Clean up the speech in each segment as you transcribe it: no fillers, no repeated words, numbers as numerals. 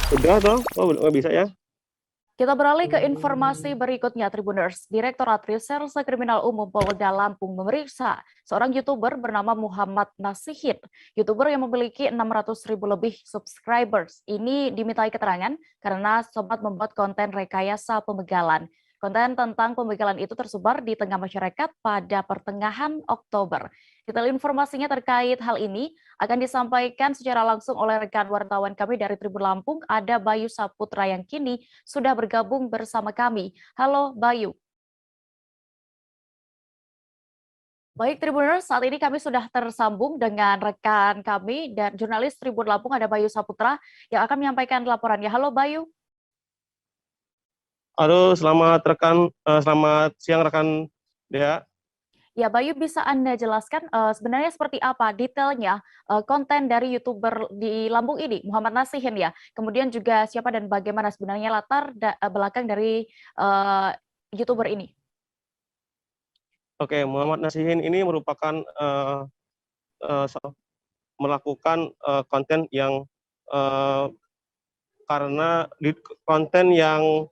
Udah toh? Oh, bisa ya? Kita beralih ke informasi berikutnya, Tribuners. Direktorat Reserse Kriminal Umum Polda Lampung memeriksa seorang YouTuber bernama Muhammad Nasihin. YouTuber yang memiliki 600.000 lebih subscribers. Ini dimintai keterangan karena sempat membuat konten rekayasa pembegalan. Konten tentang pembegalan itu tersebar di tengah masyarakat pada pertengahan Oktober. Detail informasinya terkait hal ini akan disampaikan secara langsung oleh rekan wartawan kami dari Tribun Lampung, ada Bayu Saputra yang kini sudah bergabung bersama kami. Halo Bayu. Baik Tribuners, saat ini kami sudah tersambung dengan rekan kami dan jurnalis Tribun Lampung, ada Bayu Saputra yang akan menyampaikan laporannya. Halo Bayu. Halo, selamat siang rekan Dea. Ya, Bayu, bisa Anda jelaskan sebenarnya seperti apa detailnya konten dari YouTuber di Lampung ini, Muhammad Nasihin ya. Kemudian juga siapa dan bagaimana sebenarnya latar belakang dari YouTuber ini. Oke, Muhammad Nasihin ini merupakan melakukan konten yang karena konten yang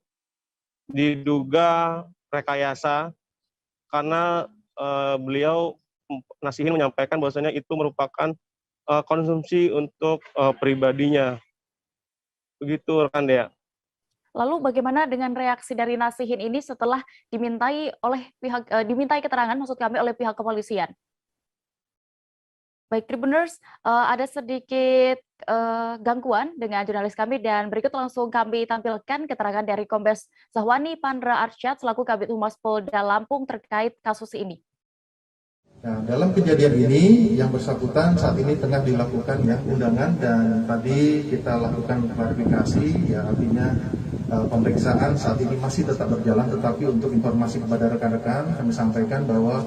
diduga rekayasa karena beliau Nasihin menyampaikan bahwasanya itu merupakan konsumsi untuk pribadinya. Begitu rekan Dea. Lalu bagaimana dengan reaksi dari Nasihin ini setelah dimintai keterangan maksud kami oleh pihak kepolisian? Baik, Tribuners, ada sedikit gangguan dengan jurnalis kami dan berikut langsung kami tampilkan keterangan dari Kombes Zahwani Pandra Arsyad selaku Kabid Humas Polda Lampung terkait kasus ini. Nah, dalam kejadian ini yang bersangkutan saat ini tengah dilakukan ya undangan dan tadi kita lakukan klarifikasi ya artinya pemeriksaan saat ini masih tetap berjalan, tetapi untuk informasi kepada rekan-rekan kami sampaikan bahwa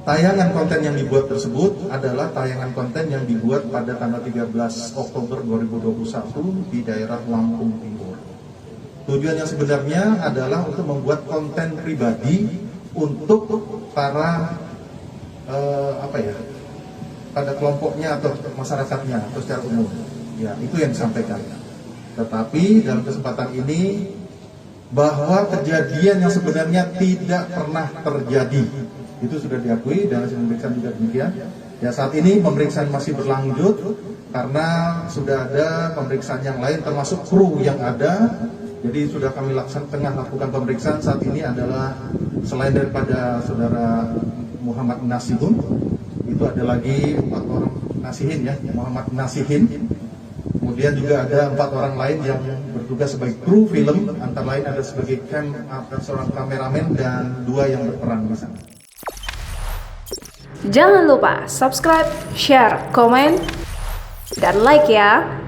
tayangan konten yang dibuat tersebut adalah tayangan konten yang dibuat pada tanggal 13 Oktober 2021 di daerah Lampung Timur. Tujuan yang sebenarnya adalah untuk membuat konten pribadi untuk para pada kelompoknya atau masyarakatnya atau secara umum. Ya, itu yang disampaikan. Tetapi dalam kesempatan ini bahwa kejadian yang sebenarnya tidak pernah terjadi itu sudah diakui dan hasil pemeriksaan juga demikian. Ya, saat ini pemeriksaan masih berlanjut karena sudah ada pemeriksaan yang lain termasuk kru yang ada. Jadi sudah kami tengah lakukan pemeriksaan saat ini adalah selain daripada saudara Muhammad Nasihin, itu ada lagi 4 orang Nasihin ya, Muhammad Nasihin. Kemudian juga ada 4 orang lain yang bertugas sebagai kru film, antara lain ada sebagai seorang kameramen dan 2 yang berperan di sana. Jangan lupa subscribe, share, komen, dan like ya.